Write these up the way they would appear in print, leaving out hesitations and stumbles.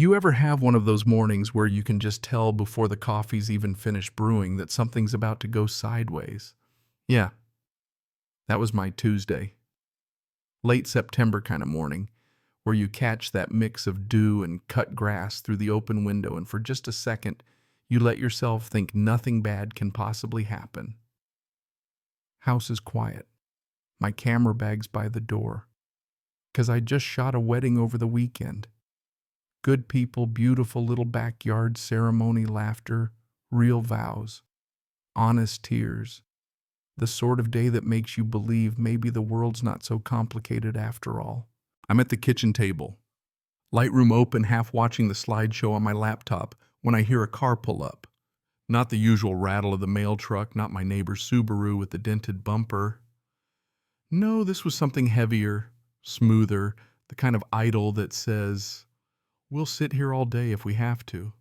You ever have one of those mornings where you can just tell before the coffee's even finished brewing that something's about to go sideways? Yeah, that was my Tuesday. Late September kind of morning, where you catch that mix of dew and cut grass through the open window, and for just a second, you let yourself think nothing bad can possibly happen. House is quiet. My camera bag's by the door. 'Cause I just shot a wedding over the weekend. Good people, beautiful little backyard ceremony, laughter, real vows, honest tears. The sort of day that makes you believe maybe the world's not so complicated after all. I'm at the kitchen table, Lightroom open, half watching the slideshow on my laptop, when I hear a car pull up. Not the usual rattle of the mail truck, not my neighbor's Subaru with the dented bumper. No, this was something heavier, smoother, the kind of idle that says, "We'll sit here all day if we have to."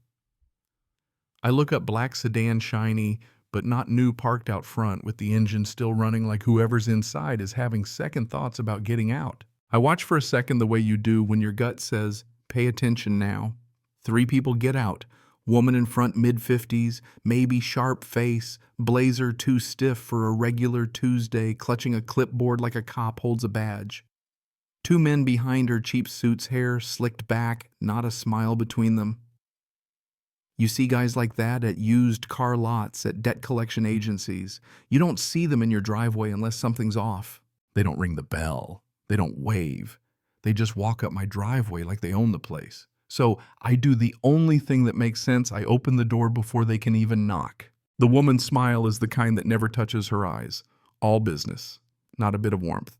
I look up, black sedan, shiny, but not new, parked out front with the engine still running, like whoever's inside is having second thoughts about getting out. I watch for a second, the way you do when your gut says, "Pay attention now." 3 people get out. Woman in front, mid-50s, maybe sharp face, blazer too stiff for a regular Tuesday, clutching a clipboard like a cop holds a badge. 2 men behind her, cheap suits, hair slicked back, not a smile between them. You see guys like that at used car lots, at debt collection agencies. You don't see them in your driveway unless something's off. They don't ring the bell. They don't wave. They just walk up my driveway like they own the place. So I do the only thing that makes sense. I open the door before they can even knock. The woman's smile is the kind that never touches her eyes. All business, not a bit of warmth.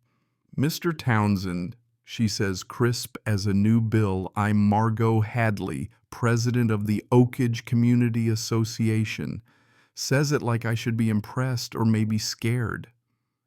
"Mr. Townsend," she says, crisp as a new bill, "I'm Margot Hadley, president of the Oakage Community Association." Says it like I should be impressed or maybe scared.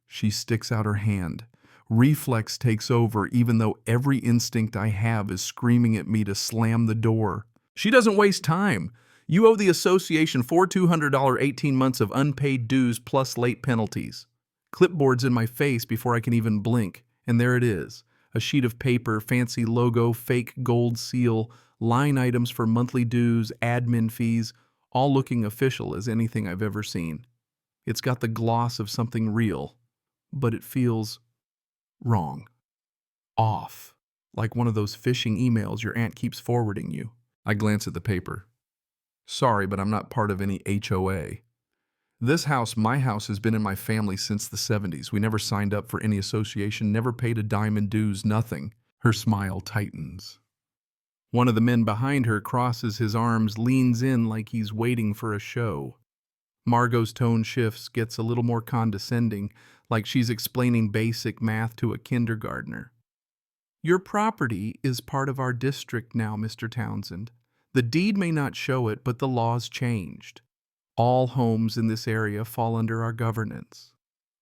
She sticks out her hand. Reflex takes over, even though every instinct I have is screaming at me to slam the door. She doesn't waste time. "You owe the association $4,200 18 months of unpaid dues plus late penalties." Clipboard's in my face before I can even blink, and there it is. A sheet of paper, fancy logo, fake gold seal, line items for monthly dues, admin fees, all looking official as anything I've ever seen. It's got the gloss of something real, but it feels wrong. Off. Like one of those phishing emails your aunt keeps forwarding you. I glance at the paper. "Sorry, but I'm not part of any HOA. This house, my house, has been in my family since the 70s. We never signed up for any association, never paid a dime in dues, nothing." Her smile tightens. One of the men behind her crosses his arms, leans in like he's waiting for a show. Margot's tone shifts, gets a little more condescending, like she's explaining basic math to a kindergartner. "Your property is part of our district now, Mr. Townsend. The deed may not show it, but the law's changed. All homes in this area fall under our governance.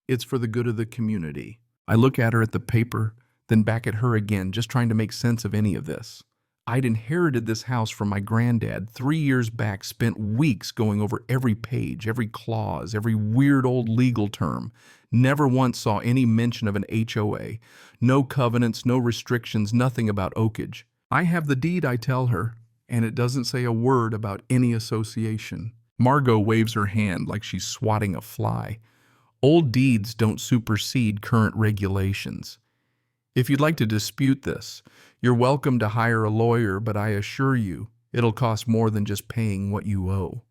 It's for the good of the community." I look at her, at the paper, then back at her again, just trying to make sense of any of this. I'd inherited this house from my granddad 3 years back, spent weeks going over every page, every clause, every weird old legal term. Never once saw any mention of an HOA. No covenants, no restrictions, nothing about Oakage. I have the deed, I tell her, and it doesn't say a word about any association. Margot waves her hand like she's swatting a fly. Old deeds don't supersede current regulations. If you'd like to dispute this, you're welcome to hire a lawyer, but I assure you, it'll cost more than just paying what you owe.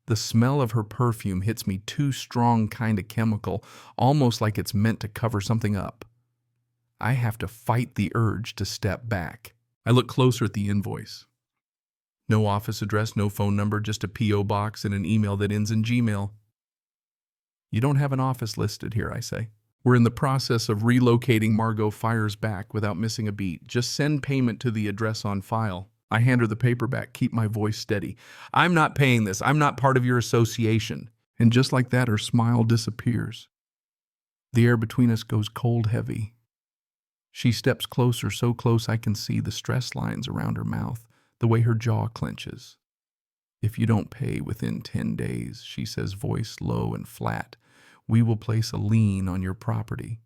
The smell of her perfume hits me, too strong kind of chemical, almost like it's meant to cover something up. I have to fight the urge to step back. I look closer at the invoice. No office address, no phone number, just a P.O. box and an email that ends in Gmail. "You don't have an office listed here," I say. "We're in the process of relocating." Margot fires back without missing a beat. "Just send payment to the address on file." I hand her the paperback, keep my voice steady. "I'm not paying this. I'm not part of your association." And just like that, her smile disappears. The air between us goes cold heavy. She steps closer, so close I can see the stress lines around her mouth, the way her jaw clenches. "If you don't pay within 10 days, she says, voice low and flat, "we will place a lien on your property."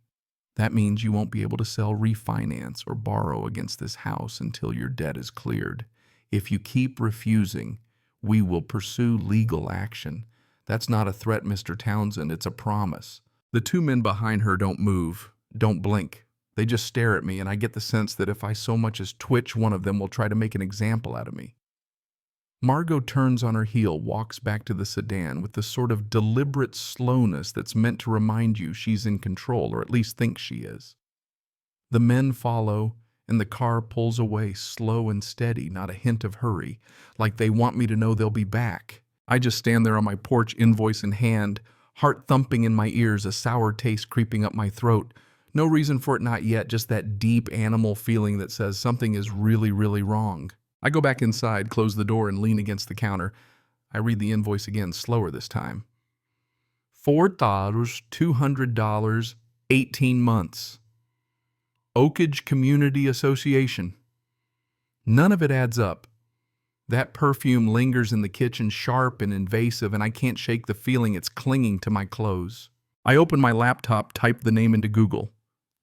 That means you won't be able to sell, refinance, or borrow against this house until your debt is cleared. If you keep refusing, we will pursue legal action. That's not a threat, Mr. Townsend, it's a promise. The two men behind her don't move, don't blink. They just stare at me, and I get the sense that if I so much as twitch, one of them will try to make an example out of me. Margot turns on her heel, walks back to the sedan with the sort of deliberate slowness that's meant to remind you she's in control, or at least thinks she is. The men follow, and the car pulls away, slow and steady, not a hint of hurry, like they want me to know they'll be back. I just stand there on my porch, invoice in hand, heart thumping in my ears, a sour taste creeping up my throat. No reason for it, not yet, just that deep animal feeling that says something is really, really wrong. I go back inside, close the door, and lean against the counter. I read the invoice again, slower this time. $4, $200, 18 months. Oakage Community Association. None of it adds up. That perfume lingers in the kitchen, sharp and invasive, and I can't shake the feeling it's clinging to my clothes. I open my laptop, type the name into Google.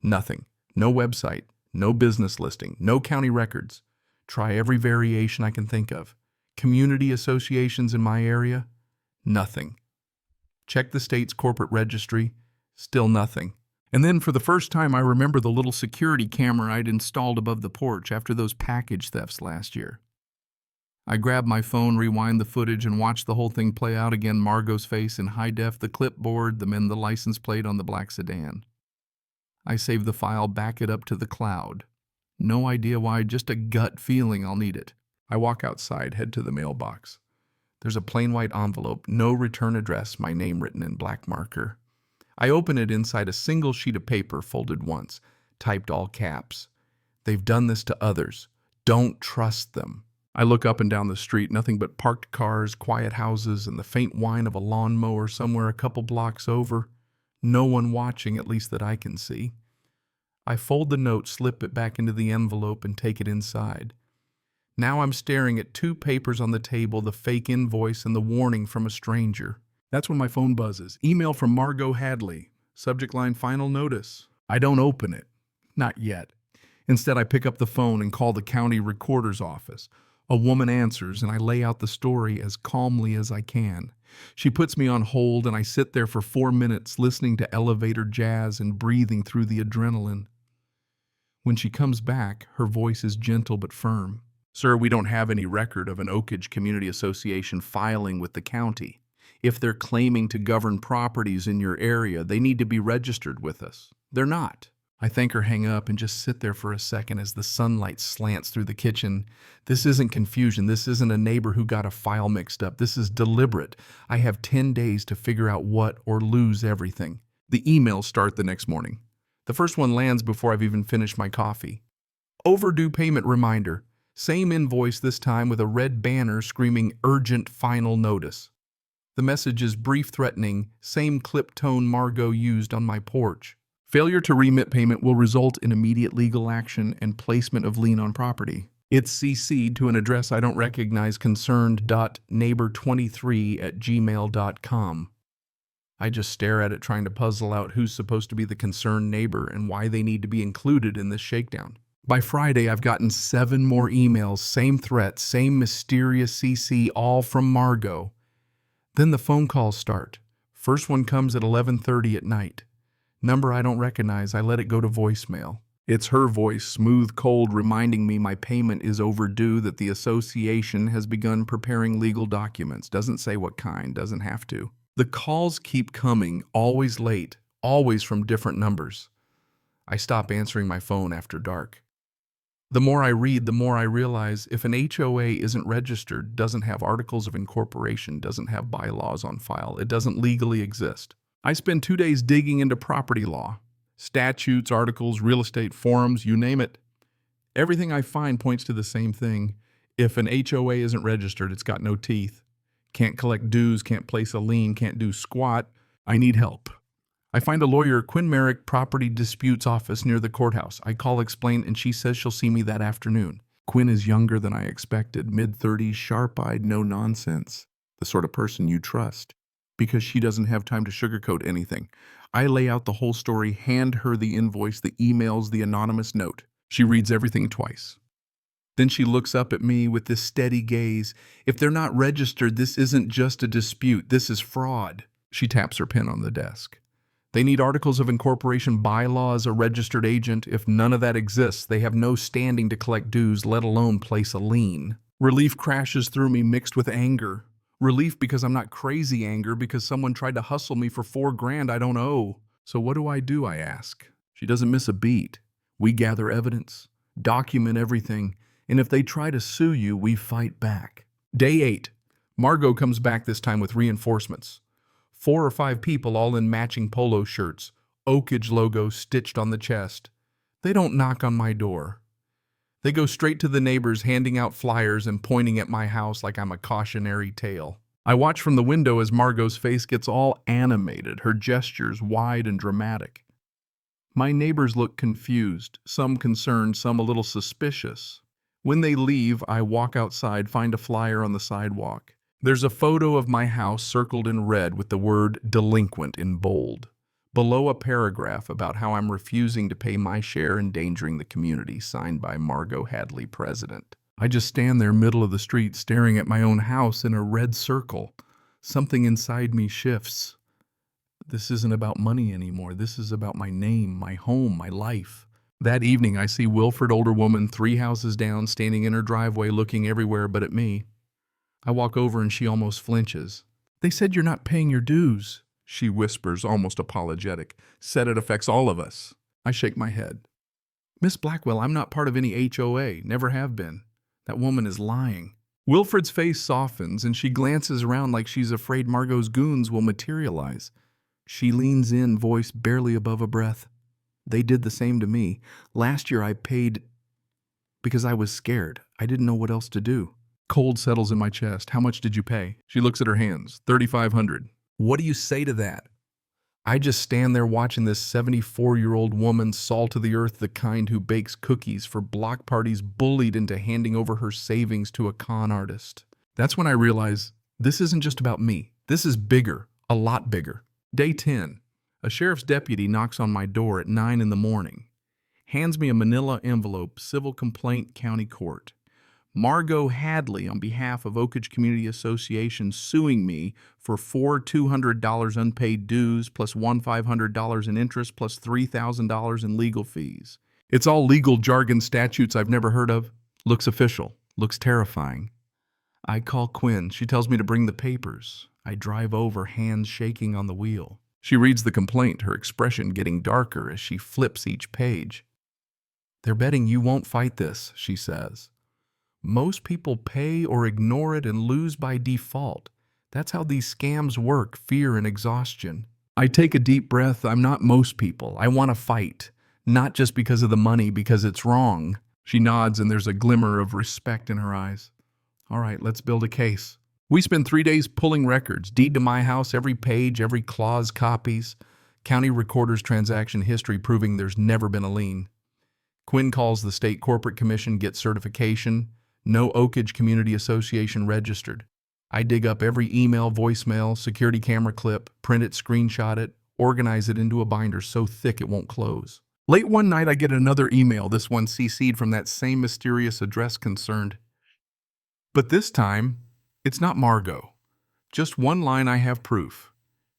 Nothing. No website, no business listing, no county records. Try every variation I can think of. Community associations in my area? Nothing. Check the state's corporate registry? Still nothing. And then for the first time I remember the little security camera I'd installed above the porch after those package thefts last year. I grab my phone, rewind the footage, and watch the whole thing play out again. Margot's face in high def, the clipboard, the men, the license plate on the black sedan. I save the file, back it up to the cloud. No idea why, just a gut feeling I'll need it. I walk outside, head to the mailbox. There's a plain white envelope, no return address, my name written in black marker. I open it inside a single sheet of paper, folded once, typed all caps. They've done this to others. Don't trust them. I look up and down the street, nothing but parked cars, quiet houses, and the faint whine of a lawnmower somewhere a couple blocks over. No one watching, at least that I can see. I fold the note, slip it back into the envelope, and take it inside. Now I'm staring at two papers on the table, the fake invoice and the warning from a stranger. That's when my phone buzzes. Email from Margot Hadley. Subject line, final notice. I don't open it. Not yet. Instead, I pick up the phone and call the county recorder's office. A woman answers, and I lay out the story as calmly as I can. She puts me on hold, and I sit there for 4 minutes listening to elevator jazz and breathing through the adrenaline. When she comes back, her voice is gentle but firm. Sir, we don't have any record of an Oakage Community Association filing with the county. If they're claiming to govern properties in your area, they need to be registered with us. They're not. I thank her, hang up, and just sit there for a second as the sunlight slants through the kitchen. This isn't confusion. This isn't a neighbor who got a file mixed up. This is deliberate. I have 10 days to figure out what or lose everything. The emails start the next morning. The first one lands before I've even finished my coffee. Overdue payment reminder. Same invoice this time with a red banner screaming urgent final notice. The message is brief, threatening, same clip tone Margot used on my porch. Failure to remit payment will result in immediate legal action and placement of lien on property. It's CC'd to an address I don't recognize, concerned.neighbor23@gmail.com. I just stare at it, trying to puzzle out who's supposed to be the concerned neighbor and why they need to be included in this shakedown. By Friday, I've gotten 7 more emails, same threat, same mysterious CC, all from Margot. Then the phone calls start. First one comes at 11:30 at night. Number I don't recognize, I let it go to voicemail. It's her voice, smooth, cold, reminding me my payment is overdue, that the association has begun preparing legal documents. Doesn't say what kind, doesn't have to. The calls keep coming, always late, always from different numbers. I stop answering my phone after dark. The more I read, the more I realize if an HOA isn't registered, doesn't have articles of incorporation, doesn't have bylaws on file, it doesn't legally exist. I spend 2 days digging into property law, statutes, articles, real estate forums, you name it. Everything I find points to the same thing. If an HOA isn't registered, it's got no teeth. Can't collect dues, can't place a lien, can't do squat. I need help. I find a lawyer, Quinn Merrick, Property Disputes Office near the courthouse. I call, explain, and she says she'll see me that afternoon. Quinn is younger than I expected, mid-30s, sharp-eyed, no nonsense. The sort of person you trust. because she doesn't have time to sugarcoat anything. I lay out the whole story, hand her the invoice, the emails, the anonymous note. She reads everything twice. Then she looks up at me with this steady gaze. If they're not registered, this isn't just a dispute. This is fraud. She taps her pen on the desk. They need articles of incorporation, bylaws, a registered agent. If none of that exists, they have no standing to collect dues, let alone place a lien. Relief crashes through me mixed with anger. Relief because I'm not crazy anger because someone tried to hustle me for $4,000 I don't owe. So what do, I ask? She doesn't miss a beat. We gather evidence, document everything, and if they try to sue you, we fight back. Day 8. Margot comes back this time with reinforcements. 4 or 5 people all in matching polo shirts, Oakage logo stitched on the chest. They don't knock on my door. They go straight to the neighbors handing out flyers and pointing at my house like I'm a cautionary tale. I watch from the window as Margot's face gets all animated, her gestures wide and dramatic. My neighbors look confused, some concerned, some a little suspicious. When they leave, I walk outside, find a flyer on the sidewalk. There's a photo of my house circled in red with the word delinquent in bold. Below a paragraph about how I'm refusing to pay my share, endangering the community, signed by Margot Hadley, president. I just stand there middle of the street staring at my own house in a red circle. Something inside me shifts. This isn't about money anymore. This is about my name, my home, my life. That evening, I see Wilfred, older woman, 3 houses down, standing in her driveway looking everywhere but at me. I walk over and she almost flinches. They said you're not paying your dues, she whispers, almost apologetic. Said it affects all of us. I shake my head. Miss Blackwell, I'm not part of any HOA, never have been. That woman is lying. Wilfred's face softens and she glances around like she's afraid Margot's goons will materialize. She leans in, voice barely above a breath. They did the same to me. Last year I paid because I was scared. I didn't know what else to do. Cold settles in my chest. How much did you pay? She looks at her hands. $3,500. What do you say to that? I just stand there watching this 74-year-old woman, salt of the earth, the kind who bakes cookies for block parties, bullied into handing over her savings to a con artist. That's when I realize this isn't just about me. This is bigger, a lot bigger. Day 10. A sheriff's deputy knocks on my door at 9 in the morning. Hands me a manila envelope, civil complaint, county court. Margot Hadley, on behalf of Oakage Community Association, suing me for $200 unpaid dues, plus $1,500 in interest, plus $3,000 in legal fees. It's all legal jargon, statutes I've never heard of. Looks official. Looks terrifying. I call Quinn. She tells me to bring the papers. I drive over, hands shaking on the wheel. She reads the complaint, her expression getting darker as she flips each page. They're betting you won't fight this, she says. Most people pay or ignore it and lose by default. That's how these scams work, fear and exhaustion. I take a deep breath. I'm not most people. I want to fight. Not just because of the money, because it's wrong. She nods and there's a glimmer of respect in her eyes. All right, let's build a case. We spend 3 days pulling records, deed to my house, every page, every clause, copies, county recorder's transaction history proving there's never been a lien. Quinn calls the state corporate commission, gets certification. No Oakage Community Association registered. I dig up every email, voicemail, security camera clip, print it, screenshot it, organize it into a binder so thick it won't close. Late one night, I get another email, this one CC'd from that same mysterious address concerned. But this time, it's not Margot. Just one line, I have proof.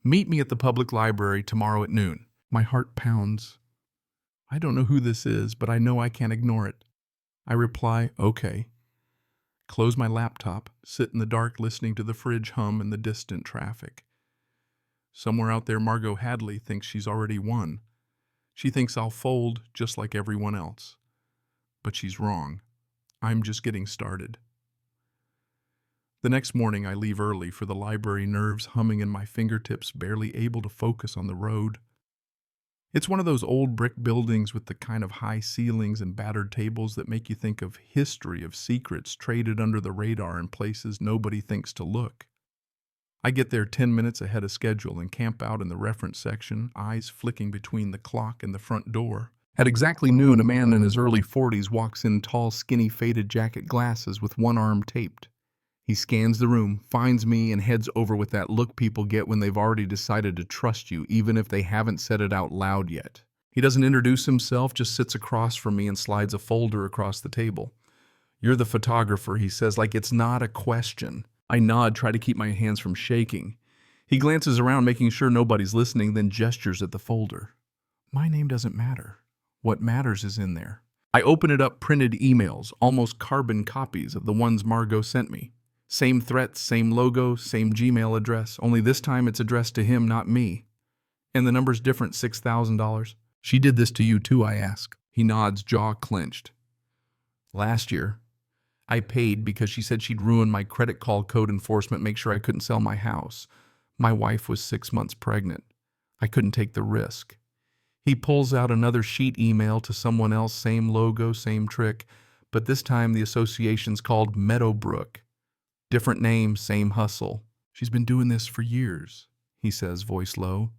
Meet me at the public library tomorrow at noon. My heart pounds. I don't know who this is, but I know I can't ignore it. I reply, okay. Close my laptop, sit in the dark listening to the fridge hum and the distant traffic. Somewhere out there, Margot Hadley thinks she's already won. She thinks I'll fold just like everyone else. But she's wrong. I'm just getting started. The next morning, I leave early for the library, nerves humming in my fingertips, barely able to focus on the road. It's one of those old brick buildings with the kind of high ceilings and battered tables that make you think of history, of secrets traded under the radar in places nobody thinks to look. I get there 10 minutes ahead of schedule and camp out in the reference section, eyes flicking between the clock and the front door. At exactly noon, a man in his early 40s walks in, tall, skinny, faded jacket, glasses with one arm taped. He scans the room, finds me, and heads over with that look people get when they've already decided to trust you, even if they haven't said it out loud yet. He doesn't introduce himself, just sits across from me and slides a folder across the table. "You're the photographer," he says, like it's not a question. I nod, try to keep my hands from shaking. He glances around, making sure nobody's listening, then gestures at the folder. My name doesn't matter. What matters is in there. I open it up, printed emails, almost carbon copies of the ones Margot sent me. Same threats, same logo, same Gmail address, only this time it's addressed to him, not me. And the number's different, $6,000. "She did this to you too," I ask. He nods, jaw clenched. "Last year, I paid because she said she'd ruin my credit call code enforcement, make sure I couldn't sell my house. My wife was 6 months pregnant. I couldn't take the risk." He pulls out another sheet email to someone else, same logo, same trick, but this time the association's called Meadowbrook. Different name, same hustle. "She's been doing this for years," he says, voice low.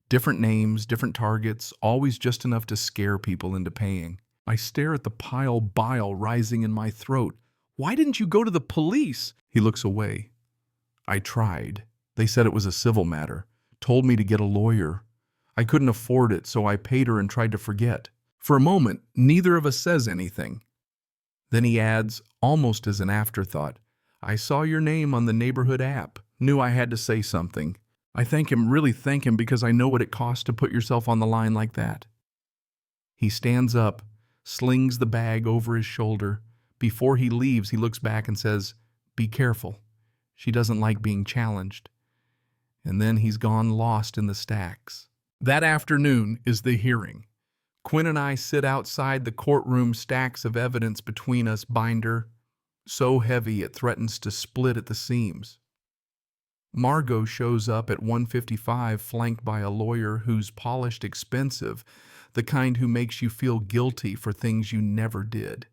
"Different names, different targets, always just enough to scare people into paying." I stare at the bile rising in my throat. "Why didn't you go to the police?" He looks away. "I tried. They said it was a civil matter. Told me to get a lawyer. I couldn't afford it, so I paid her and tried to forget." For a moment, neither of us says anything. Then he adds, almost as an afterthought, "I saw your name on the neighborhood app. Knew I had to say something. I really thank him because I know what it costs to put yourself on the line like that." He stands up, slings the bag over his shoulder. Before he leaves, he looks back and says, "Be careful. She doesn't like being challenged." And then he's gone lost in the stacks. That afternoon is the hearing. Quinn and I sit outside the courtroom, stacks of evidence between us, binder so heavy it threatens to split at the seams. Margot shows up at 1:55, flanked by a lawyer who's polished, expensive, the kind who makes you feel guilty for things you never did.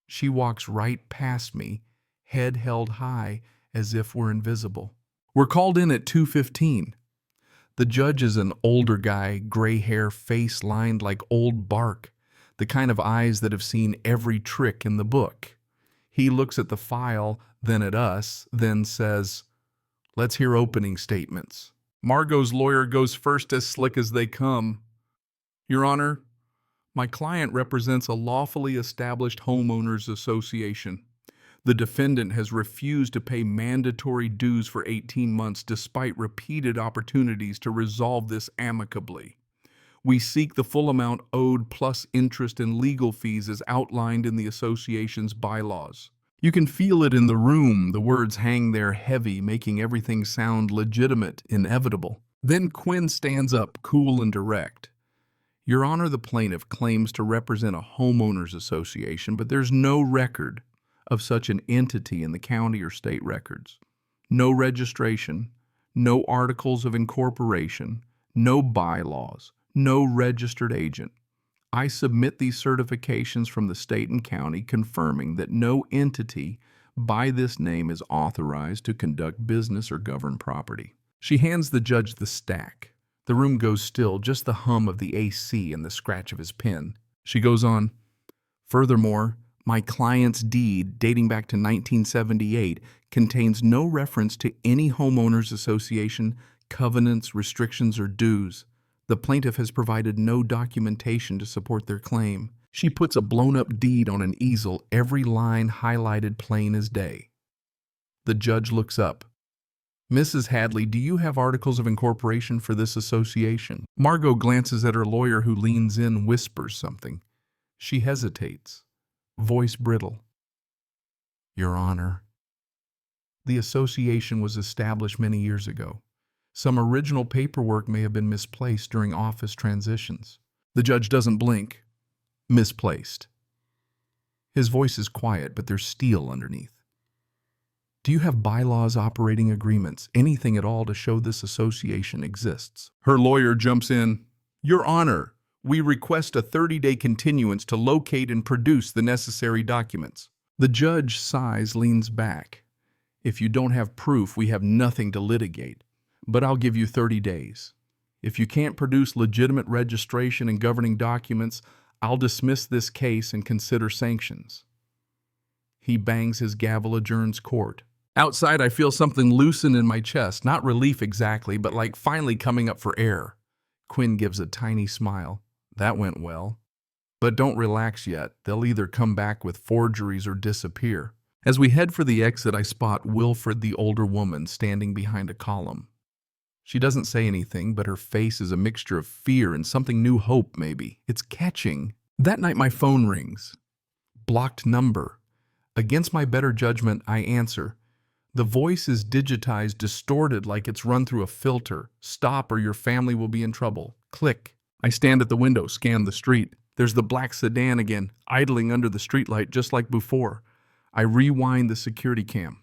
She walks right past me, head held high as if we're invisible. We're called in at 2:15. The judge is an older guy, gray hair, face lined like old bark, the kind of eyes that have seen every trick in the book. He looks at the file, then at us, then says, "Let's hear opening statements." Margot's lawyer goes first, as slick as they come. "Your Honor, my client represents a lawfully established homeowners association. The defendant has refused to pay mandatory dues for 18 months despite repeated opportunities to resolve this amicably. We seek the full amount owed plus interest and legal fees as outlined in the association's bylaws." You can feel it in the room. The words hang there heavy, making everything sound legitimate, inevitable. Then Quinn stands up, cool and direct. "Your Honor, the plaintiff claims to represent a homeowners association, but there's no record of such an entity in the county or state records. No registration, no articles of incorporation, no bylaws, no registered agent. I submit these certifications from the state and county confirming that no entity by this name is authorized to conduct business or govern property." She hands the judge the stack. The room goes still, just the hum of the AC and the scratch of his pen. She goes on, "Furthermore, my client's deed, dating back to 1978, contains no reference to any homeowners association, covenants, restrictions, or dues. The plaintiff has provided no documentation to support their claim." She puts a blown-up deed on an easel, every line highlighted plain as day. The judge looks up. "Mrs. Hadley, do you have articles of incorporation for this association?" Margot glances at her lawyer, who leans in, whispers something. She hesitates, voice brittle. "Your Honor, the association was established many years ago. Some original paperwork may have been misplaced during office transitions." The judge doesn't blink. "Misplaced." His voice is quiet, but there's steel underneath. "Do you have bylaws, operating agreements, anything at all to show this association exists?" Her lawyer jumps in. "Your Honor, we request a 30-day continuance to locate and produce the necessary documents." The judge sighs, leans back. "If you don't have proof, we have nothing to litigate. But I'll give you 30 days. If you can't produce legitimate registration and governing documents, I'll dismiss this case and consider sanctions." He bangs his gavel, adjourns court. Outside, I feel something loosen in my chest. Not relief exactly, but like finally coming up for air. Quinn gives a tiny smile. That went well. But don't relax yet. They'll either come back with forgeries or disappear. As we head for the exit, I spot Wilfred, the older woman, standing behind a column. She doesn't say anything, but her face is a mixture of fear and something new hope, maybe. It's catching. That night my phone rings. Blocked number. Against my better judgment, I answer. The voice is digitized, distorted like it's run through a filter. Stop or your family will be in trouble. Click. I stand at the window, scan the street. There's the black sedan again, idling under the streetlight just like before. I rewind the security cam.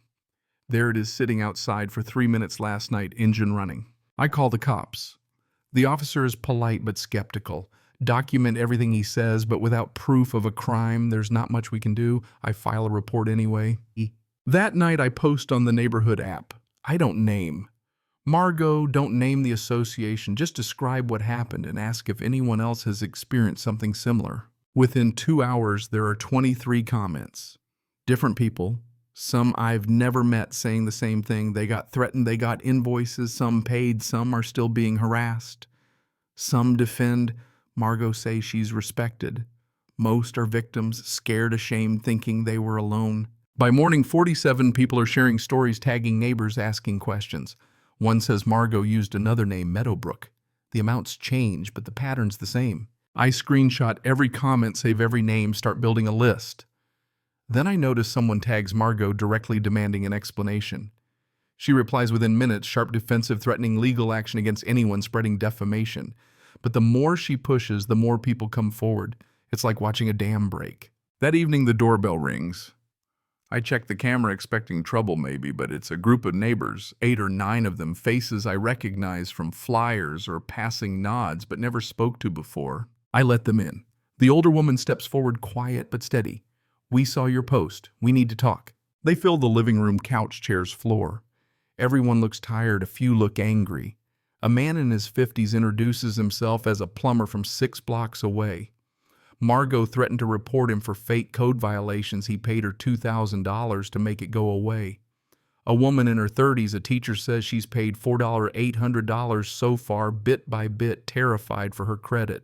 There it is sitting outside for 3 minutes last night, engine running. I call the cops. The officer is polite but skeptical. Document everything he says, but without proof of a crime, there's not much we can do. I file a report anyway. That night I post on the neighborhood app. I don't name. Margot, don't name the association. Just describe what happened and ask if anyone else has experienced something similar. Within 2 hours, there are 23 comments. Different people. Some I've never met saying the same thing. They got threatened, they got invoices, some paid, some are still being harassed. Some defend. Margot says she's respected. Most are victims, scared, ashamed, thinking they were alone. By morning, 47 people are sharing stories, tagging neighbors, asking questions. One says Margot used another name, Meadowbrook. The amounts change, but the pattern's the same. I screenshot every comment, save every name, start building a list. Then I notice someone tags Margot directly demanding an explanation. She replies within minutes, sharp, defensive, threatening legal action against anyone spreading defamation. But the more she pushes, the more people come forward. It's like watching a dam break. That evening, the doorbell rings. I check the camera expecting trouble maybe, but it's a group of neighbors, 8 or 9 of them, faces I recognize from flyers or passing nods but never spoke to before. I let them in. The older woman steps forward, quiet but steady. We saw your post. We need to talk. They fill the living room, couch, chairs, floor. Everyone looks tired. A few look angry. A man in his 50s introduces himself as a plumber from 6 blocks away. Margot threatened to report him for fake code violations. He paid her $2,000 to make it go away. A woman in her 30s, a teacher, says she's paid $800 so far, bit by bit, terrified for her credit.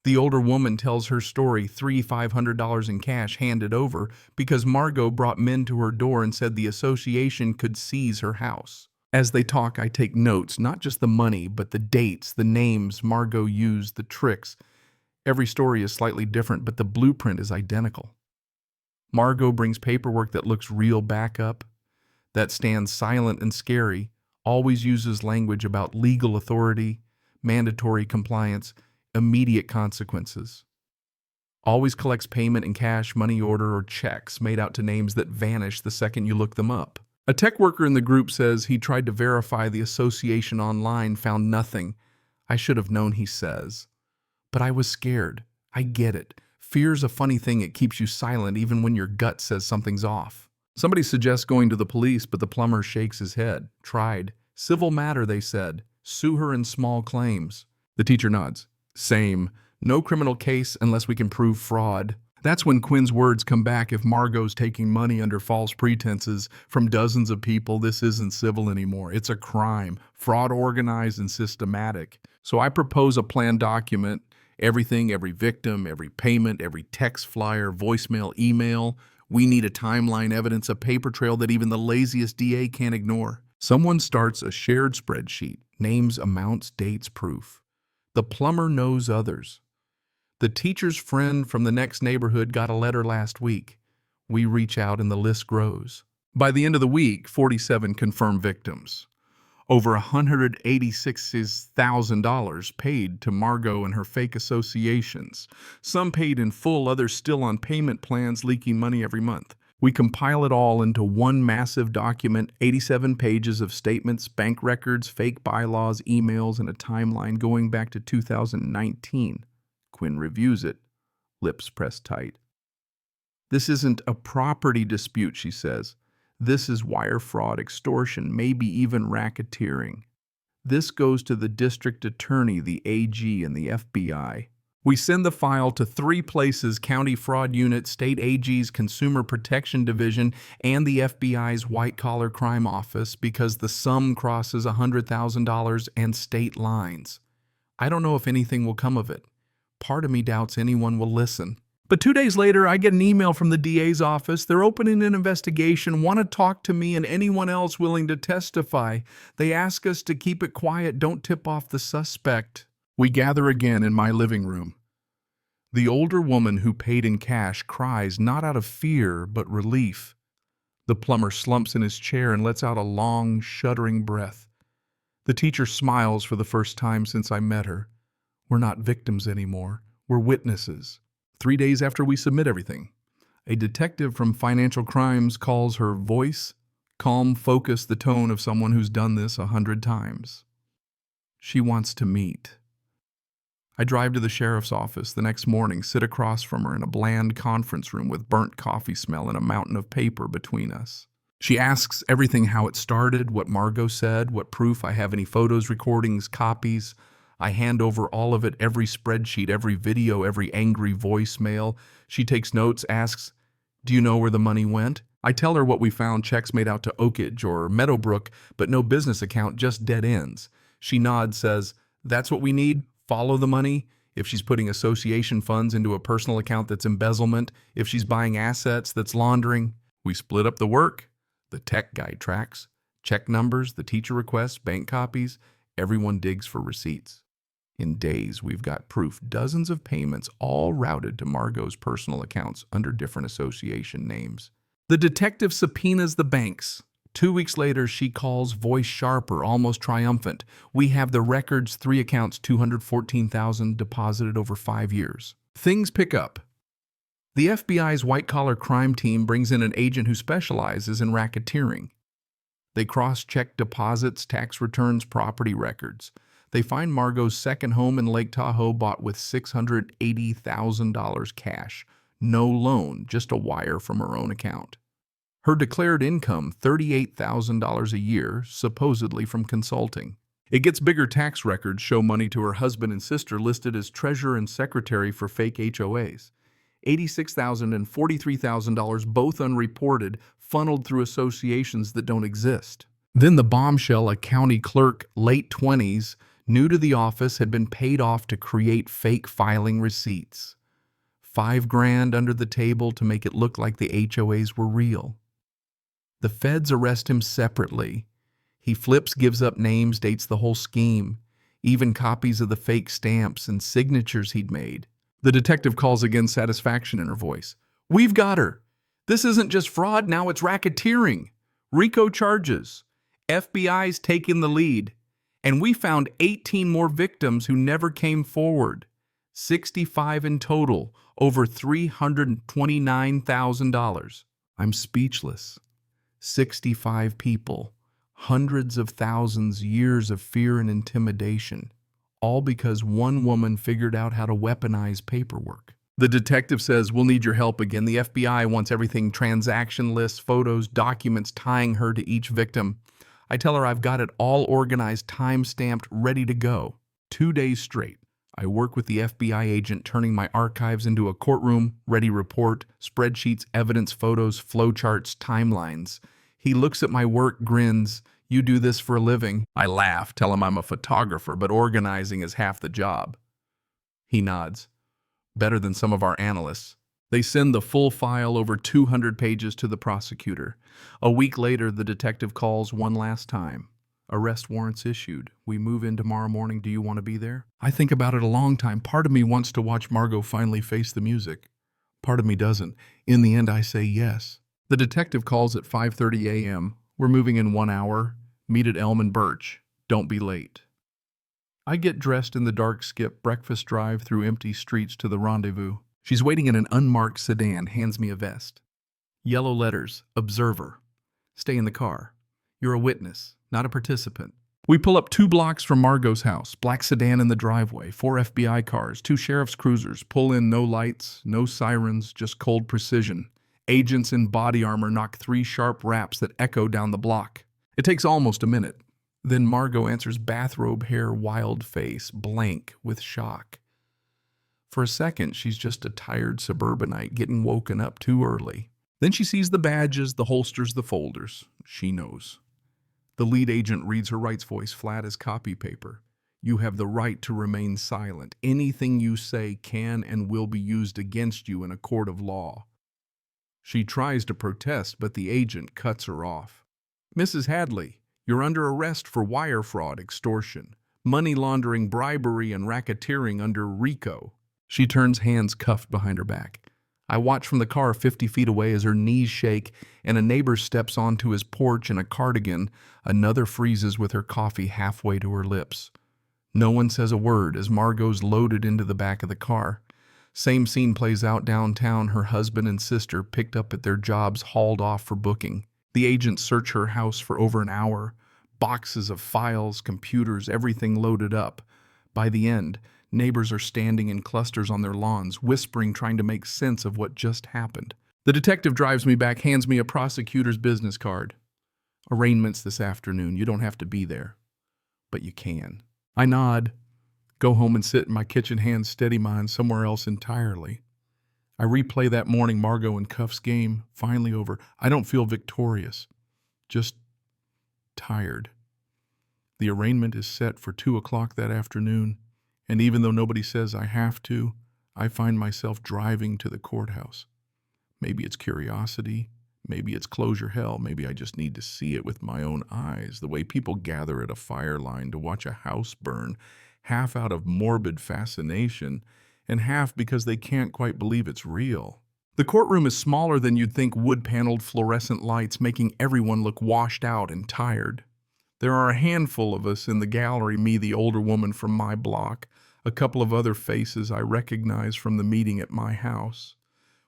The older woman tells her story, $500 in cash handed over because Margot brought men to her door and said the association could seize her house. As they talk, I take notes, not just the money, but the dates, the names Margot used, the tricks. Every story is slightly different, but the blueprint is identical. Margot brings paperwork that looks real back up, that stands silent and scary, always uses language about legal authority, mandatory compliance, immediate consequences. Always collects payment in cash, money order, or checks made out to names that vanish the second you look them up. A tech worker in the group says he tried to verify the association online, found nothing. I should have known, he says. But I was scared. I get it. Fear's a funny thing. It keeps you silent even when your gut says something's off. Somebody suggests going to the police, but the plumber shakes his head. Tried. Civil matter, they said. Sue her in small claims. The teacher nods. Same. No criminal case unless we can prove fraud. That's when Quinn's words come back. If Margot's taking money under false pretenses from dozens of people, this isn't civil anymore. It's a crime. Fraud organized and systematic. So I propose a plan document. Everything, every victim, every payment, every text, flyer, voicemail, email. We need a timeline, evidence, a paper trail that even the laziest DA can't ignore. Someone starts a shared spreadsheet. Names, amounts, dates, proof. The plumber knows others. The teacher's friend from the next neighborhood got a letter last week. We reach out and the list grows. By the end of the week, 47 confirmed victims. Over $186,000 paid to Margot and her fake associations. Some paid in full, others still on payment plans, leaking money every month. We compile it all into one massive document, 87 pages of statements, bank records, fake bylaws, emails, and a timeline going back to 2019. Quinn reviews it, lips pressed tight. This isn't a property dispute, she says. This is wire fraud, extortion, maybe even racketeering. This goes to the district attorney, the AG, and the FBI. We send the file to 3 places: County Fraud Unit, State AG's Consumer Protection Division, and the FBI's White Collar Crime Office because the sum crosses $100,000 and state lines. I don't know if anything will come of it. Part of me doubts anyone will listen. But 2 days later, I get an email from the DA's office. They're opening an investigation, want to talk to me and anyone else willing to testify. They ask us to keep it quiet, don't tip off the suspect. We gather again in my living room. The older woman who paid in cash cries not out of fear, but relief. The plumber slumps in his chair and lets out a long, shuddering breath. The teacher smiles for the first time since I met her. We're not victims anymore. We're witnesses. 3 days after we submit everything, a detective from Financial Crimes calls her voice, calm, focused, the tone of someone who's done this 100 times. She wants to meet. I drive to the sheriff's office the next morning, sit across from her in a bland conference room with burnt coffee smell and a mountain of paper between us. She asks everything: how it started, what Margot said, what proof I have, any photos, recordings, copies. I hand over all of it, every spreadsheet, every video, every angry voicemail. She takes notes, asks, "Do you know where the money went?" I tell her what we found: checks made out to Oakage or Meadowbrook, but no business account, just dead ends. She nods, says, "That's what we need. Follow the money." If she's putting association funds into a personal account, that's embezzlement. If she's buying assets, that's laundering. We split up the work. The tech guy tracks. Check numbers, the teacher requests, bank copies. Everyone digs for receipts. In days, we've got proof: dozens of payments, all routed to Margot's personal accounts under different association names. The detective subpoenas the banks. 2 weeks later, she calls, voice sharper, almost triumphant. "We have the records, 3 accounts, $214,000 deposited over 5 years. Things pick up. The FBI's white-collar crime team brings in an agent who specializes in racketeering. They cross-check deposits, tax returns, property records. They find Margot's second home in Lake Tahoe bought with $680,000 cash. No loan, just a wire from her own account. Her declared income, $38,000 a year, supposedly from consulting. It gets bigger. Tax records show money to her husband and sister listed as treasurer and secretary for fake HOAs. $86,000 and $43,000, both unreported, funneled through associations that don't exist. Then the bombshell: a county clerk, late 20s, new to the office, had been paid off to create fake filing receipts. $5,000 under the table to make it look like the HOAs were real. The feds arrest him separately. He flips, gives up names, dates the whole scheme, even copies of the fake stamps and signatures he'd made. The detective calls again, satisfaction in her voice. "We've got her. This isn't just fraud, now it's racketeering. RICO charges. FBI's taking the lead. And we found 18 more victims who never came forward. 65 in total, over $329,000. I'm speechless. 65 people, hundreds of thousands, years of fear and intimidation, all because one woman figured out how to weaponize paperwork. The detective says, "We'll need your help again. The FBI wants everything: transaction lists, photos, documents tying her to each victim." I tell her I've got it all organized, time-stamped, ready to go. 2 days straight, I work with the FBI agent, turning my archives into a courtroom, ready report, spreadsheets, evidence, photos, flowcharts, timelines. He looks at my work, grins. "You do this for a living?" I laugh, tell him I'm a photographer, but organizing is half the job. He nods. "Better than some of our analysts." They send the full file, over 200 pages, to the prosecutor. A week later, the detective calls one last time. "Arrest warrants issued. We move in tomorrow morning. Do you want to be there?" I think about it a long time. Part of me wants to watch Margot finally face the music. Part of me doesn't. In the end, I say yes. The detective calls at 5:30 a.m. "We're moving in 1 hour. Meet at Elm and Birch. Don't be late." I get dressed in the dark, skip breakfast drive through empty streets to the rendezvous. She's waiting in an unmarked sedan, hands me a vest. Yellow letters: Observer. Stay in the car. You're a witness, not a participant. We pull up 2 blocks from Margot's house. Black sedan in the driveway, 4 FBI cars, 2 sheriff's cruisers. Pull in, no lights, no sirens, just cold precision. Agents in body armor knock 3 sharp raps that echo down the block. It takes almost a minute. Then Margot answers, bathrobe hair, wild face, blank with shock. For a second, she's just a tired suburbanite getting woken up too early. Then she sees the badges, the holsters, the folders. She knows. The lead agent reads her rights voice flat as copy paper. You have the right to remain silent. Anything you say can and will be used against you in a court of law. She tries to protest, but the agent cuts her off. Mrs. Hadley, you're under arrest for wire fraud, extortion, money laundering, bribery, and racketeering under RICO. She turns, hands cuffed behind her back. I watch from the car 50 feet away as her knees shake and a neighbor steps onto his porch in a cardigan. Another freezes with her coffee halfway to her lips. No one says a word as Margot's loaded into the back of the car. Same scene plays out downtown. Her husband and sister, picked up at their jobs, hauled off for booking. The agents search her house for over an hour. Boxes of files, computers, everything loaded up. By the end, neighbors are standing in clusters on their lawns, whispering, trying to make sense of what just happened. The detective drives me back, hands me a prosecutor's business card. Arraignments this afternoon. You don't have to be there, but you can. I nod, go home and sit in my kitchen, hands steady, mind somewhere else entirely. I replay that morning Margot and Cuff's game, finally over. I don't feel victorious, just tired. The arraignment is set for 2 o'clock that afternoon, and even though nobody says I have to, I find myself driving to the courthouse. Maybe it's curiosity, maybe it's closure hell, maybe I just need to see it with my own eyes, the way people gather at a fire line to watch a house burn, half out of morbid fascination, and half because they can't quite believe it's real. The courtroom is smaller than you'd think, wood-paneled fluorescent lights making everyone look washed out and tired. There are a handful of us in the gallery, me, the older woman from my block, a couple of other faces I recognize from the meeting at my house.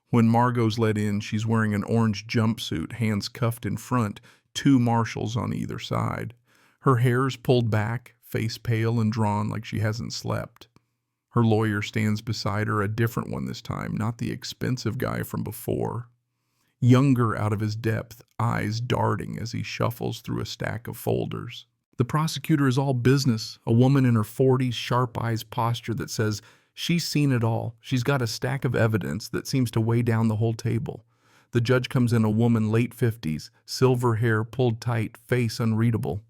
When Margot's let in, she's wearing an orange jumpsuit, hands cuffed in front, 2 marshals on either side. Her hair's pulled back, face pale and drawn like she hasn't slept. Her lawyer stands beside her, a different one this time, not the expensive guy from before. Younger out of his depth, eyes darting as he shuffles through a stack of folders. The prosecutor is all business, a woman in her 40s, sharp eyes posture that says she's seen it all. She's got a stack of evidence that seems to weigh down the whole table. The judge comes in, a woman late 50s, silver hair pulled tight, face unreadable.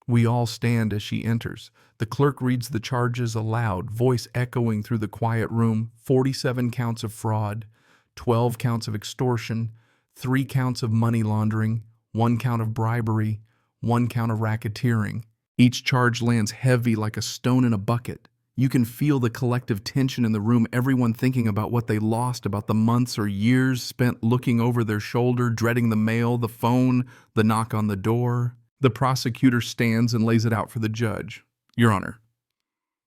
We all stand as she enters. The clerk reads the charges aloud, voice echoing through the quiet room. 47 counts of fraud, 12 counts of extortion, 3 counts of money laundering, 1 count of bribery, 1 count of racketeering. Each charge lands heavy like a stone in a bucket. You can feel the collective tension in the room, everyone thinking about what they lost, about the months or years spent looking over their shoulder, dreading the mail, the phone, the knock on the door. The prosecutor stands and lays it out for the judge. Your Honor,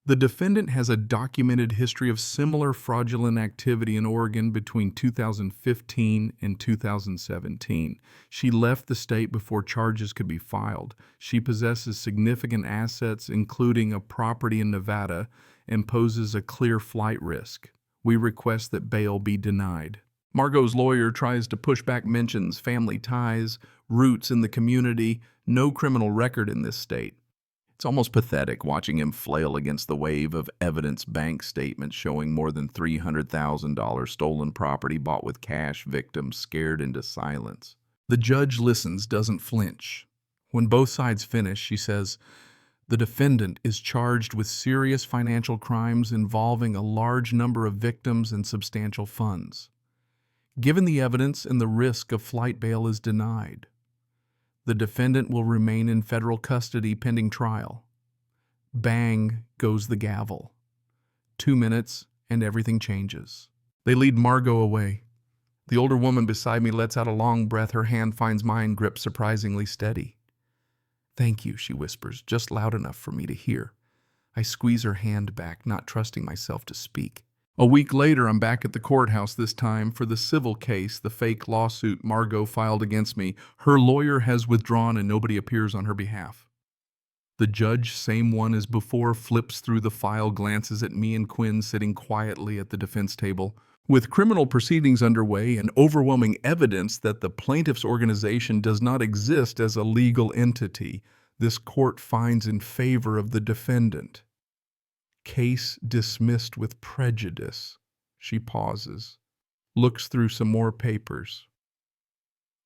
the defendant has a documented history of similar fraudulent activity in Oregon between 2015 and 2017. She left the state before charges could be filed. She possesses significant assets, including a property in Nevada, and poses a clear flight risk. We request that bail be denied. Margot's lawyer tries to push back, mentions family ties, roots in the community, no criminal record in this state. It's almost pathetic watching him flail against the wave of evidence, bank statements showing more than $300,000 stolen property bought with cash, victims scared into silence. The judge listens, doesn't flinch. When both sides finish, she says, the defendant is charged with serious financial crimes involving a large number of victims and substantial funds. Given the evidence and the risk of flight, bail is denied. The defendant will remain in federal custody pending trial. Bang goes the gavel. 2 minutes and everything changes. They lead Margot away. The older woman beside me lets out a long breath. Her hand finds mine, gripped surprisingly steady. Thank you, she whispers, just loud enough for me to hear. I squeeze her hand back, not trusting myself to speak. A week later, I'm back at the courthouse, this time for the civil case, the fake lawsuit Margot filed against me. Her lawyer has withdrawn and nobody appears on her behalf. The judge, same one as before, flips through the file, glances at me and Quinn sitting quietly at the defense table. With criminal proceedings underway and overwhelming evidence that the plaintiff's organization does not exist as a legal entity, this court finds in favor of the defendant. Case dismissed with prejudice. She pauses, looks through some more papers.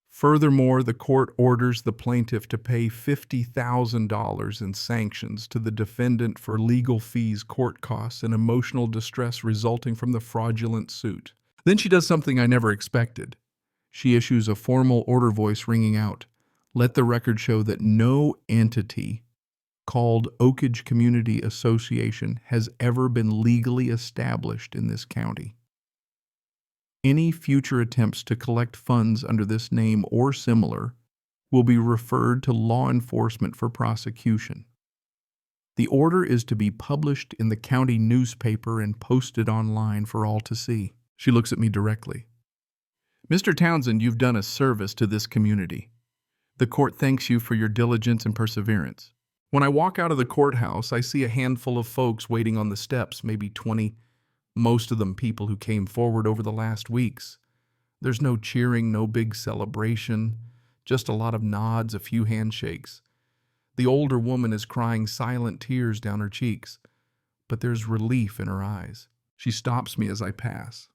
Furthermore, the court orders the plaintiff to pay $50,000 in sanctions to the defendant for legal fees, court costs, and emotional distress resulting from the fraudulent suit. Then she does something I never expected. She issues a formal order, voice ringing out. Let the record show that no entity called Oakage Community Association has ever been legally established in this county. Any future attempts to collect funds under this name or similar will be referred to law enforcement for prosecution. The order is to be published in the county newspaper and posted online for all to see. She looks at me directly. Mr. Townsend, you've done a service to this community. The court thanks you for your diligence and perseverance. When I walk out of the courthouse, I see a handful of folks waiting on the steps, maybe 20, most of them people who came forward over the last weeks. There's no cheering, no big celebration, just a lot of nods, a few handshakes. The older woman is crying silent tears down her cheeks, but there's relief in her eyes. She stops me as I pass.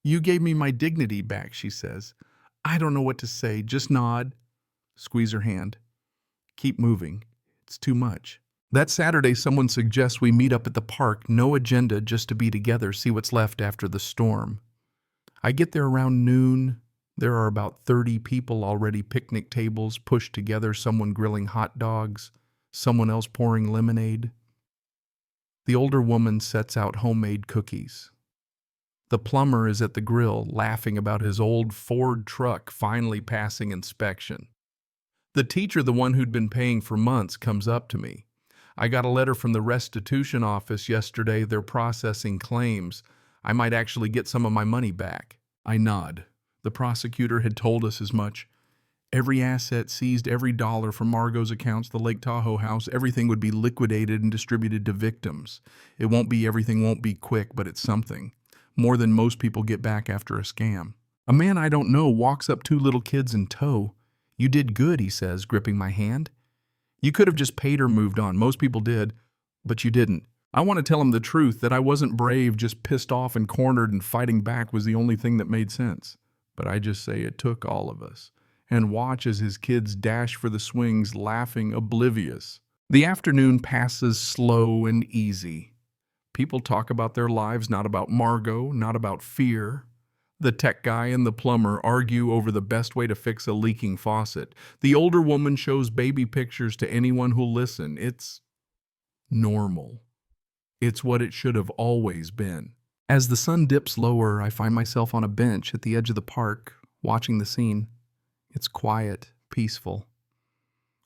You gave me my dignity back, she says. I don't know what to say, just nod. Squeeze her hand. Keep moving. It's too much. That Saturday, someone suggests we meet up at the park, no agenda, just to be together, see what's left after the storm. I get there around noon. There are about 30 people already, picnic tables pushed together, someone grilling hot dogs, someone else pouring lemonade. The older woman sets out homemade cookies. The plumber is at the grill, laughing about his old Ford truck finally passing inspection. The teacher, the one who'd been paying for months, comes up to me. I got a letter from the restitution office yesterday. They're processing claims. I might actually get some of my money back. I nod. The prosecutor had told us as much. Every asset seized, every dollar from Margot's accounts, the Lake Tahoe house, everything would be liquidated and distributed to victims. Everything won't be quick, but it's something. More than most people get back after a scam. A man I don't know walks up, 2 little kids in tow. You did good, he says, gripping my hand. You could have just paid or moved on. Most people did, but you didn't. I want to tell him the truth, that I wasn't brave, just pissed off and cornered, and fighting back was the only thing that made sense. But I just say it took all of us, and watch as his kids dash for the swings, laughing, oblivious. The afternoon passes slow and easy. People talk about their lives, not about Margot, not about fear. The tech guy and the plumber argue over the best way to fix a leaking faucet. The older woman shows baby pictures to anyone who'll listen. It's normal. It's what it should have always been. As the sun dips lower, I find myself on a bench at the edge of the park, watching the scene. It's quiet, peaceful.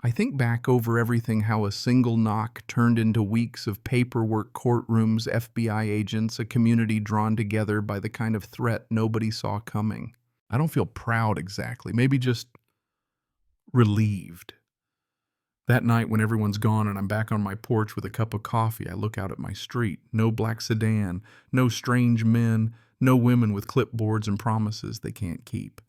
I think back over everything, how a single knock turned into weeks of paperwork, courtrooms, FBI agents, a community drawn together by the kind of threat nobody saw coming. I don't feel proud exactly, maybe just relieved. That night when everyone's gone and I'm back on my porch with a cup of coffee, I look out at my street. No black sedan, no strange men, no women with clipboards and promises they can't keep.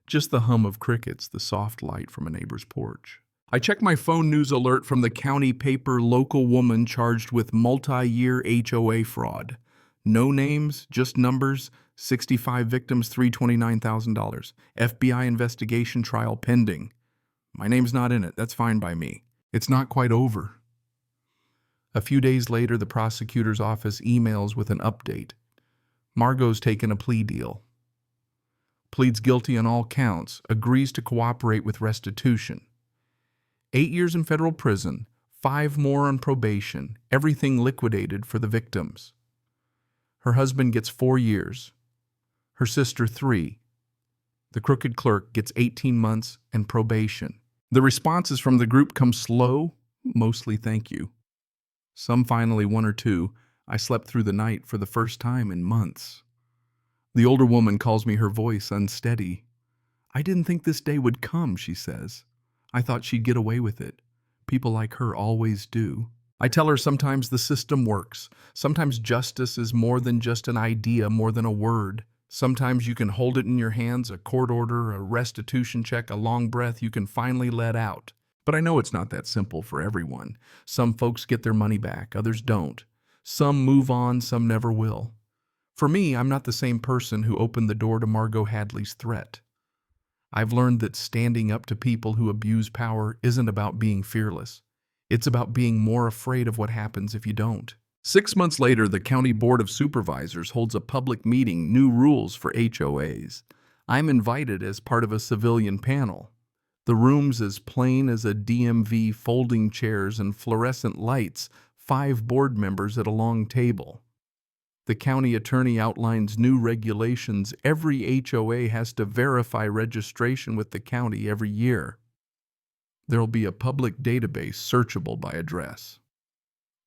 Just the hum of crickets, the soft light from a neighbor's porch. I check my phone news alert from the county paper, local woman charged with multi-year HOA fraud. No names, just numbers, 65 victims, $329,000. FBI investigation, trial pending. My name's not in it, that's fine by me. It's not quite over. A few days later, the prosecutor's office emails with an update. Margot's taken a plea deal. Pleads guilty on all counts, agrees to cooperate with restitution. 8 years in federal prison, 5 more on probation, everything liquidated for the victims. Her husband gets 4 years, her sister 3. The crooked clerk gets 18 months and probation. The responses from the group come slow, mostly thank you. Some finally 1 or 2. I slept through the night for the first time in months. The older woman calls me, her voice unsteady. I didn't think this day would come, she says. I thought she'd get away with it. People like her always do. I tell her sometimes the system works. Sometimes justice is more than just an idea, more than a word. Sometimes you can hold it in your hands, a court order, a restitution check, a long breath you can finally let out. But I know it's not that simple for everyone. Some folks get their money back, others don't. Some move on, some never will. For me, I'm not the same person who opened the door to Margot Hadley's threat. I've learned that standing up to people who abuse power isn't about being fearless. It's about being more afraid of what happens if you don't. 6 months later, the County Board of Supervisors holds a public meeting, new rules for HOAs. I'm invited as part of a civilian panel. The room's as plain as a DMV, folding chairs and fluorescent lights, 5 board members at a long table. The county attorney outlines new regulations. Every HOA has to verify registration with the county every year. There'll be a public database searchable by address.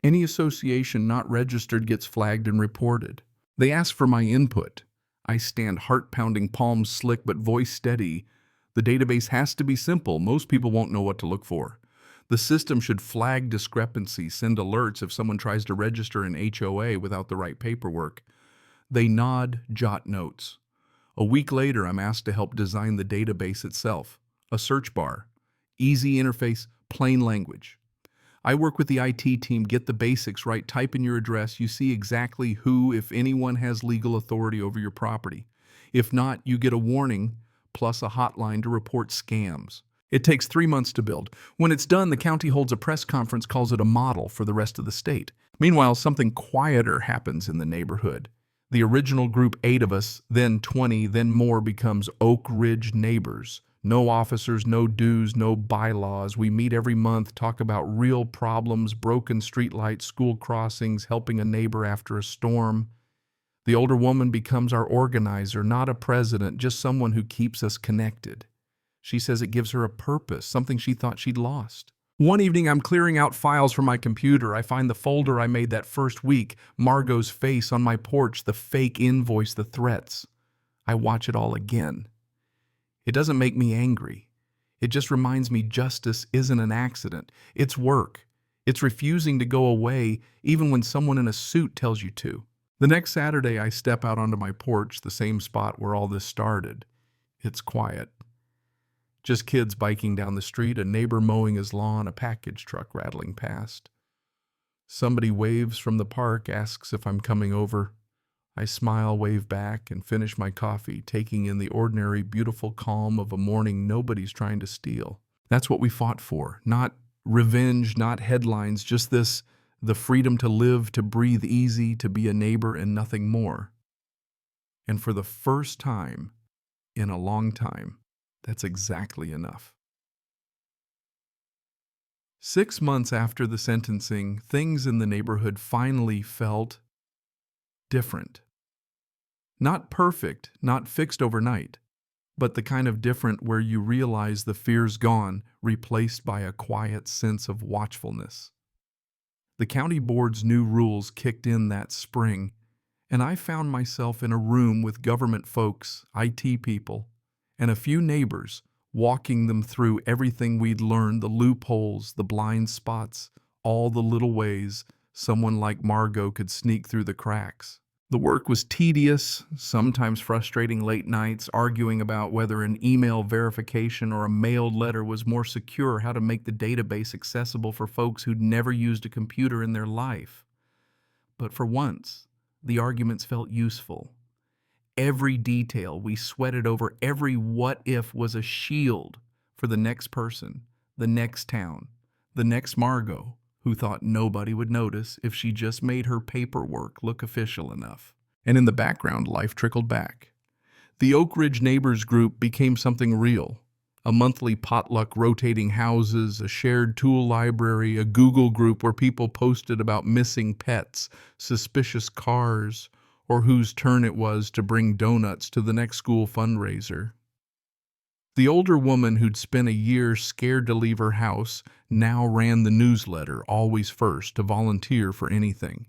Any association not registered gets flagged and reported. They ask for my input. I stand heart-pounding, palms slick but voice steady. The database has to be simple. Most people won't know what to look for. The system should flag discrepancies, send alerts if someone tries to register an HOA without the right paperwork. They nod, jot notes. A week later, I'm asked to help design the database itself. A search bar, easy interface, plain language. I work with the IT team, get the basics right, type in your address, you see exactly who, if anyone, has legal authority over your property. If not, you get a warning, plus a hotline to report scams. It takes 3 months to build. When it's done, the county holds a press conference, calls it a model for the rest of the state. Meanwhile, something quieter happens in the neighborhood. The original group, 8 of us, then 20, then more, becomes Oak Ridge Neighbors. No officers, no dues, no bylaws. We meet every month, talk about real problems, broken streetlights, school crossings, helping a neighbor after a storm. The older woman becomes our organizer, not a president, just someone who keeps us connected. She says it gives her a purpose, something she thought she'd lost. One evening, I'm clearing out files from my computer. I find the folder I made that first week, Margot's face on my porch, the fake invoice, the threats. I watch it all again. It doesn't make me angry. It just reminds me justice isn't an accident. It's work. It's refusing to go away even when someone in a suit tells you to. The next Saturday, I step out onto my porch, the same spot where all this started. It's quiet. Just kids biking down the street, a neighbor mowing his lawn, a package truck rattling past. Somebody waves from the park, asks if I'm coming over. I smile, wave back, and finish my coffee, taking in the ordinary, beautiful calm of a morning nobody's trying to steal. That's what we fought for. Not revenge, not headlines, just this, the freedom to live, to breathe easy, to be a neighbor and nothing more. And for the first time in a long time, that's exactly enough. 6 months after the sentencing, things in the neighborhood finally felt different. Not perfect, not fixed overnight, but the kind of different where you realize the fear's gone, replaced by a quiet sense of watchfulness. The county board's new rules kicked in that spring, and I found myself in a room with government folks, IT people, and a few neighbors, walking them through everything we'd learned, the loopholes, the blind spots, all the little ways someone like Margot could sneak through the cracks. The work was tedious, sometimes frustrating, late nights, arguing about whether an email verification or a mailed letter was more secure, how to make the database accessible for folks who'd never used a computer in their life. But for once, the arguments felt useful. Every detail we sweated over, every what if was a shield for the next person, the next town, the next Margot, who thought nobody would notice if she just made her paperwork look official enough. And in the background, life trickled back. The Oak Ridge Neighbors group became something real. A monthly potluck, rotating houses, a shared tool library, a Google group where people posted about missing pets, suspicious cars, or whose turn it was to bring donuts to the next school fundraiser. The older woman who'd spent a year scared to leave her house now ran the newsletter, always first, to volunteer for anything.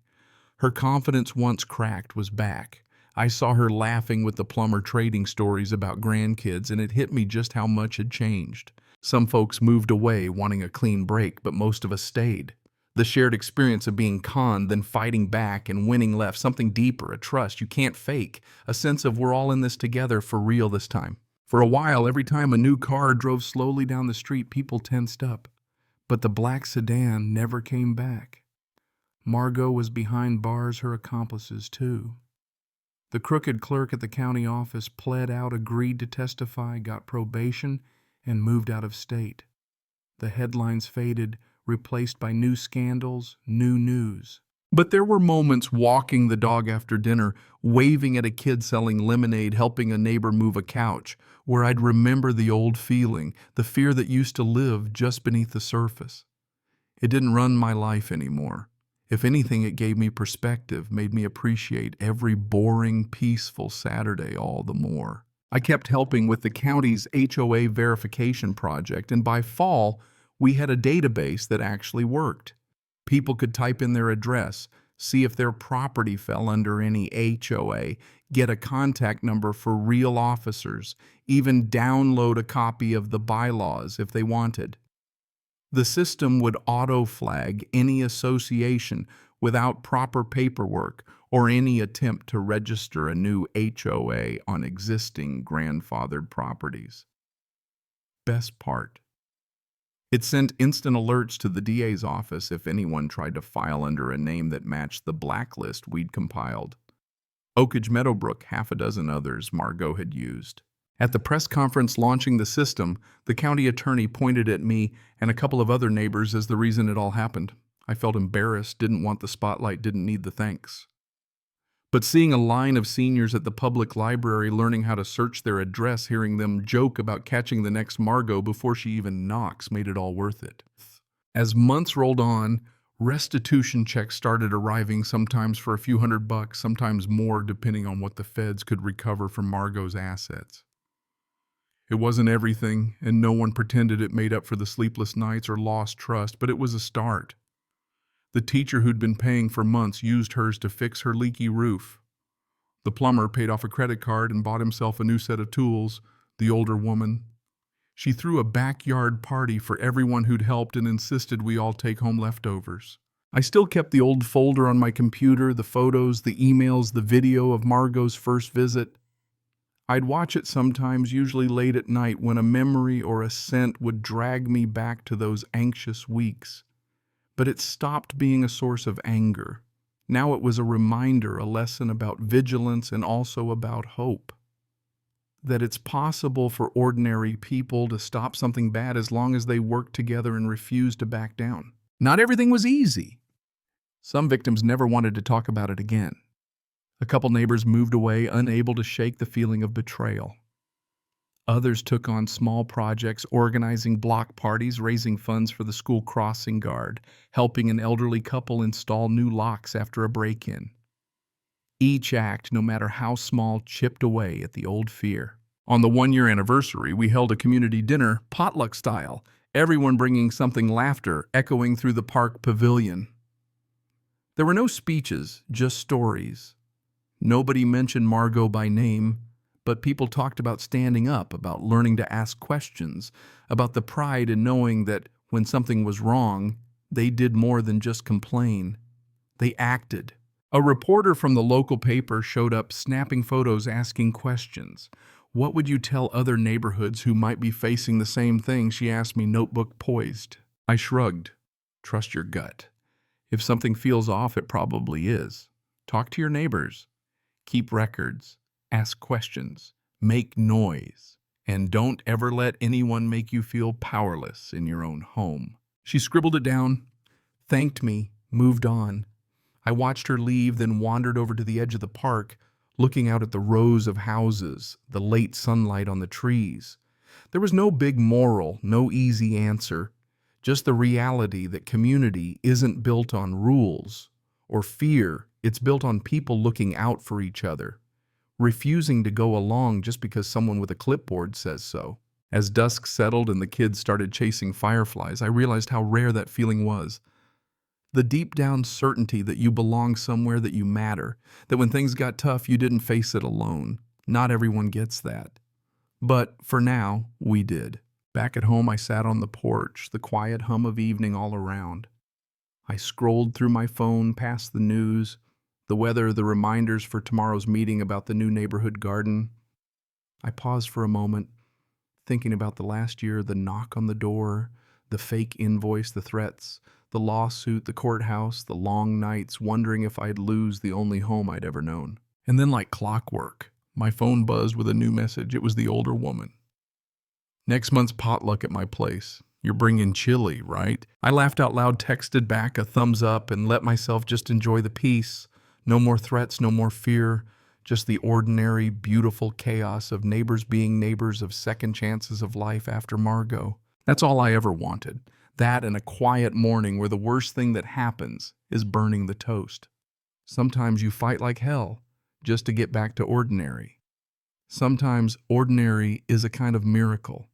Her confidence, once cracked, was back. I saw her laughing with the plumber, trading stories about grandkids, and it hit me just how much had changed. Some folks moved away, wanting a clean break, but most of us stayed. The shared experience of being conned, then fighting back and winning left, something deeper, a trust you can't fake, a sense of we're all in this together for real this time. For a while, every time a new car drove slowly down the street, people tensed up. But the black sedan never came back. Margot was behind bars, her accomplices too. The crooked clerk at the county office pled out, agreed to testify, got probation, and moved out of state. The headlines faded, replaced by new scandals, new news. But there were moments walking the dog after dinner, waving at a kid selling lemonade, helping a neighbor move a couch, where I'd remember the old feeling, the fear that used to live just beneath the surface. It didn't run my life anymore. If anything, it gave me perspective, made me appreciate every boring, peaceful Saturday all the more. I kept helping with the county's HOA verification project, and by fall, we had a database that actually worked. People could type in their address, see if their property fell under any HOA, get a contact number for real officers, even download a copy of the bylaws if they wanted. The system would auto-flag any association without proper paperwork or any attempt to register a new HOA on existing grandfathered properties. Best part: it sent instant alerts to the DA's office if anyone tried to file under a name that matched the blacklist we'd compiled. Oakage Meadowbrook, half a dozen others Margot had used. At the press conference launching the system, the county attorney pointed at me and a couple of other neighbors as the reason it all happened. I felt embarrassed, didn't want the spotlight, didn't need the thanks. But seeing a line of seniors at the public library learning how to search their address, hearing them joke about catching the next Margot before she even knocks, made it all worth it. As months rolled on, restitution checks started arriving, sometimes for a few $100, sometimes more depending on what the feds could recover from Margot's assets. It wasn't everything, and no one pretended it made up for the sleepless nights or lost trust, but it was a start. The teacher who'd been paying for months used hers to fix her leaky roof. The plumber paid off a credit card and bought himself a new set of tools. The older woman, she threw a backyard party for everyone who'd helped and insisted we all take home leftovers. I still kept the old folder on my computer, the photos, the emails, the video of Margot's first visit. I'd watch it sometimes, usually late at night, when a memory or a scent would drag me back to those anxious weeks. But it stopped being a source of anger. Now it was a reminder, a lesson about vigilance and also about hope. That it's possible for ordinary people to stop something bad as long as they work together and refuse to back down. Not everything was easy. Some victims never wanted to talk about it again. A couple neighbors moved away, unable to shake the feeling of betrayal. Others took on small projects, organizing block parties, raising funds for the school crossing guard, helping an elderly couple install new locks after a break-in. Each act, no matter how small, chipped away at the old fear. On the one-year anniversary, we held a community dinner, potluck style, everyone bringing something, laughter echoing through the park pavilion. There were no speeches, just stories. Nobody mentioned Margot by name, but people talked about standing up, about learning to ask questions, about the pride in knowing that when something was wrong, they did more than just complain. They acted. A reporter from the local paper showed up, snapping photos, asking questions. "What would you tell other neighborhoods who might be facing the same thing?" she asked me, notebook poised. I shrugged. Trust your gut. If something feels off, it probably is. Talk to your neighbors. Keep records, ask questions, make noise, and don't ever let anyone make you feel powerless in your own home. She scribbled it down, thanked me, moved on. I watched her leave, then wandered over to the edge of the park, looking out at the rows of houses, the late sunlight on the trees. There was no big moral, no easy answer, just the reality that community isn't built on rules or fear. It's built on people looking out for each other, refusing to go along just because someone with a clipboard says so. As dusk settled and the kids started chasing fireflies, I realized how rare that feeling was. The deep down certainty that you belong somewhere, that you matter, that when things got tough, you didn't face it alone. Not everyone gets that. But for now, we did. Back at home, I sat on the porch, the quiet hum of evening all around. I scrolled through my phone, past the news, the weather, the reminders for tomorrow's meeting about the new neighborhood garden. I paused for a moment, thinking about the last year, the knock on the door, the fake invoice, the threats, The lawsuit, the courthouse, the long nights wondering if I'd lose the only home I'd ever known. And then like clockwork, my phone buzzed with a new message. It was the older woman. Next month's potluck at my place. You're bringing chili, right? I laughed out loud, texted back a thumbs up, and let myself just enjoy the peace. No more threats, no more fear. Just the ordinary, beautiful chaos of neighbors being neighbors, of second chances of life after Margot. That's all I ever wanted. That and a quiet morning where the worst thing that happens is burning the toast. Sometimes you fight like hell just to get back to ordinary. Sometimes ordinary is a kind of miracle.